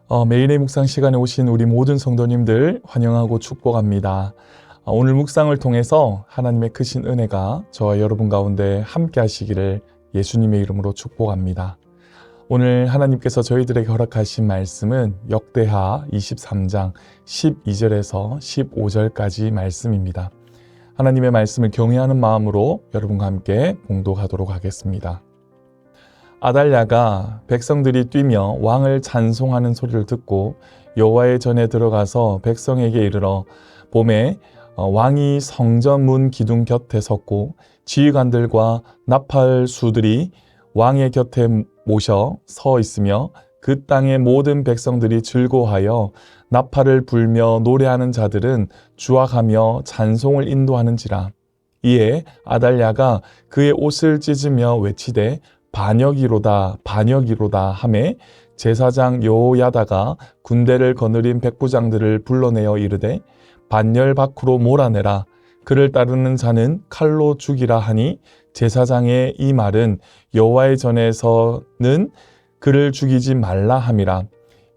매일의 묵상 시간에 오신 우리 모든 성도님들 환영하고 축복합니다. 오늘 묵상을 통해서 하나님의 크신 은혜가 저와 여러분 가운데 함께 하시기를 예수님의 이름으로 축복합니다. 오늘 하나님께서 저희들에게 허락하신 말씀은 역대하 23장 12절에서 15절까지 말씀입니다. 하나님의 말씀을 경외하는 마음으로 여러분과 함께 봉독하도록 하겠습니다. 아달랴가 백성들이 뛰며 왕을 찬송하는 소리를 듣고 여호와의 전에 들어가서 백성에게 이르러 봄에 왕이 성전 문 기둥 곁에 섰고 지휘관들과 나팔수들이 왕의 곁에 모셔 서 있으며 그 땅의 모든 백성들이 즐거워하여 나팔을 불며 노래하는 자들은 주악하며 찬송을 인도하는지라. 이에 아달랴가 그의 옷을 찢으며 외치되 반역이로다 반역이로다 하매 제사장 여호야다가 군대를 거느린 백부장들을 불러내어 이르되 반열 밖으로 몰아내라. 그를 따르는 자는 칼로 죽이라 하니 제사장의 이 말은 여호와의 전에서는 그를 죽이지 말라 함이라.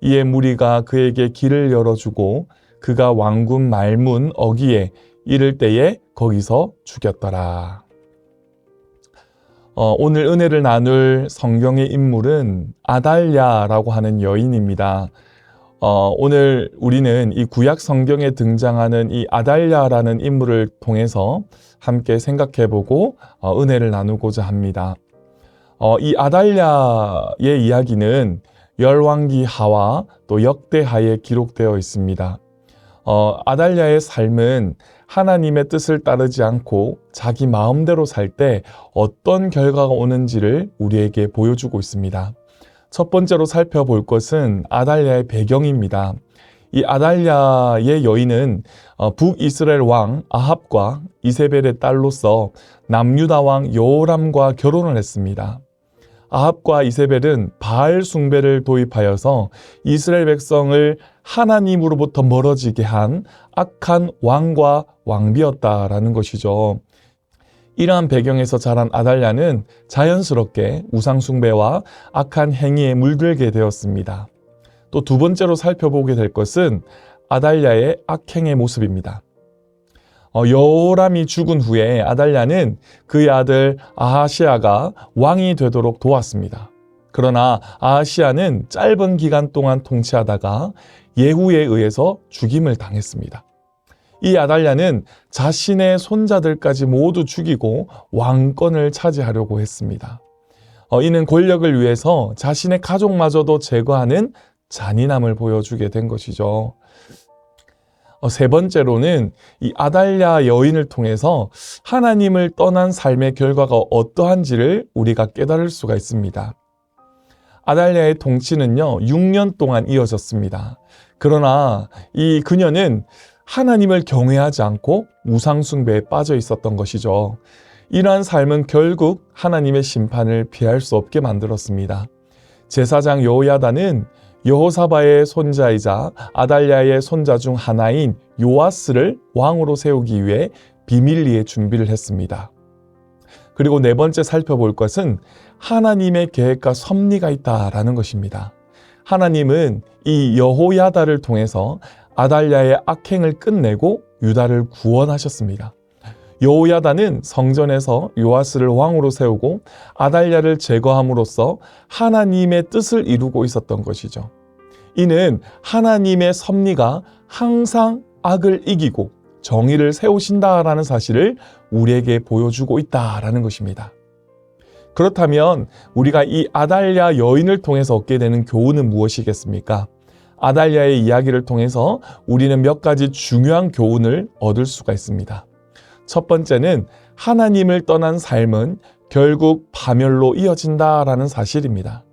이에 무리가 그에게 길을 열어주고 그가 왕궁 말문 어귀에 이를 때에 거기서 죽였더라. 오늘 은혜를 나눌 성경의 인물은 아달랴라고 하는 여인입니다. 오늘 우리는 이 구약 성경에 등장하는 이 아달랴라는 인물을 통해서 함께 생각해보고 은혜를 나누고자 합니다. 이 아달랴의 이야기는 열왕기 하와 또 역대하에 기록되어 있습니다. 아달랴의 삶은 하나님의 뜻을 따르지 않고 자기 마음대로 살 때 어떤 결과가 오는지를 우리에게 보여주고 있습니다. 첫 번째로 살펴볼 것은 아달랴의 배경입니다. 이 아달랴의 여인은 북이스라엘 왕 아합과 이세벨의 딸로서 남유다 왕 여호람과 결혼을 했습니다. 아합과 이세벨은 바알 숭배를 도입하여서 이스라엘 백성을 하나님으로부터 멀어지게 한 악한 왕과 왕비였다라는 것이죠. 이러한 배경에서 자란 아달랴는 자연스럽게 우상 숭배와 악한 행위에 물들게 되었습니다. 또 두 번째로 살펴보게 될 것은 아달랴의 악행의 모습입니다. 여호람이 죽은 후에 아달랴는 그의 아들 아하시아가 왕이 되도록 도왔습니다. 그러나 아하시아는 짧은 기간 동안 통치하다가 예후에 의해서 죽임을 당했습니다. 이 아달랴는 자신의 손자들까지 모두 죽이고 왕권을 차지하려고 했습니다. 이는 권력을 위해서 자신의 가족마저도 제거하는 잔인함을 보여주게 된 것이죠. 세 번째로는 이 아달랴 여인을 통해서 하나님을 떠난 삶의 결과가 어떠한지를 우리가 깨달을 수가 있습니다. 아달랴의 통치는요, 6년 동안 이어졌습니다. 그러나 이 그녀는 하나님을 경외하지 않고 우상 숭배에 빠져 있었던 것이죠. 이러한 삶은 결국 하나님의 심판을 피할 수 없게 만들었습니다. 제사장 여호야다는 여호사바의 손자이자 아달랴의 손자 중 하나인 요아스를 왕으로 세우기 위해 비밀리에 준비를 했습니다. 그리고 네 번째 살펴볼 것은 하나님의 계획과 섭리가 있다라는 것입니다. 하나님은 이 여호야다를 통해서 아달랴의 악행을 끝내고 유다를 구원하셨습니다. 여호야다는 성전에서 요아스를 왕으로 세우고 아달랴를 제거함으로써 하나님의 뜻을 이루고 있었던 것이죠. 이는 하나님의 섭리가 항상 악을 이기고 정의를 세우신다라는 사실을 우리에게 보여주고 있다라는 것입니다. 그렇다면 우리가 이 아달랴 여인을 통해서 얻게 되는 교훈은 무엇이겠습니까? 아달랴의 이야기를 통해서 우리는 몇 가지 중요한 교훈을 얻을 수가 있습니다. 첫 번째는 하나님을 떠난 삶은 결국 파멸로 이어진다라는 사실입니다.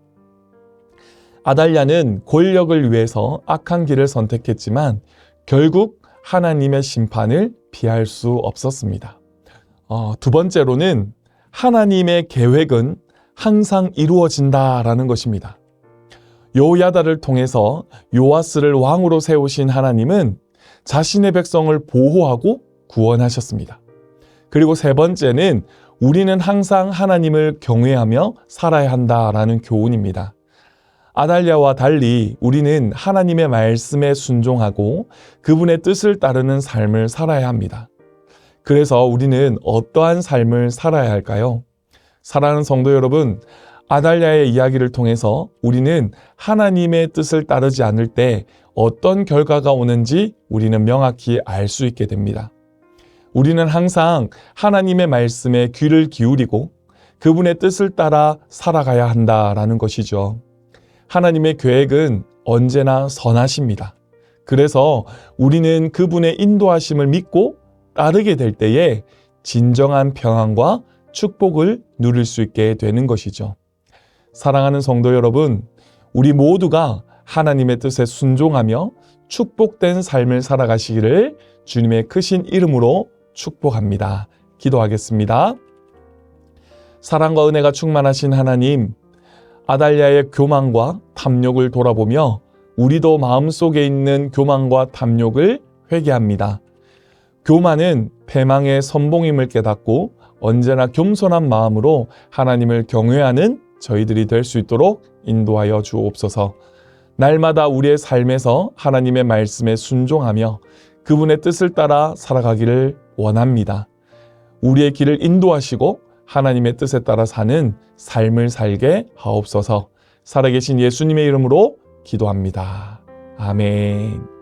아달랴는 권력을 위해서 악한 길을 선택했지만 결국 하나님의 심판을 피할 수 없었습니다. 두 번째로는 하나님의 계획은 항상 이루어진다라는 것입니다. 여호야다를 통해서 요아스를 왕으로 세우신 하나님은 자신의 백성을 보호하고 구원하셨습니다. 그리고 세 번째는 우리는 항상 하나님을 경외하며 살아야 한다라는 교훈입니다. 아달랴와 달리 우리는 하나님의 말씀에 순종하고 그분의 뜻을 따르는 삶을 살아야 합니다. 그래서 우리는 어떠한 삶을 살아야 할까요? 사랑하는 성도 여러분, 아달랴의 이야기를 통해서 우리는 하나님의 뜻을 따르지 않을 때 어떤 결과가 오는지 우리는 명확히 알 수 있게 됩니다. 우리는 항상 하나님의 말씀에 귀를 기울이고 그분의 뜻을 따라 살아가야 한다라는 것이죠. 하나님의 계획은 언제나 선하십니다. 그래서 우리는 그분의 인도하심을 믿고 따르게 될 때에 진정한 평안과 축복을 누릴 수 있게 되는 것이죠. 사랑하는 성도 여러분, 우리 모두가 하나님의 뜻에 순종하며 축복된 삶을 살아가시기를 주님의 크신 이름으로 축복합니다. 기도하겠습니다. 사랑과 은혜가 충만하신 하나님, 아달랴의 교만과 탐욕을 돌아보며 우리도 마음속에 있는 교만과 탐욕을 회개합니다. 교만은 패망의 선봉임을 깨닫고 언제나 겸손한 마음으로 하나님을 경외하는 저희들이 될 수 있도록 인도하여 주옵소서. 날마다 우리의 삶에서 하나님의 말씀에 순종하며 그분의 뜻을 따라 살아가기를 원합니다. 우리의 길을 인도하시고 하나님의 뜻에 따라 사는 삶을 살게 하옵소서. 살아계신 예수님의 이름으로 기도합니다. 아멘.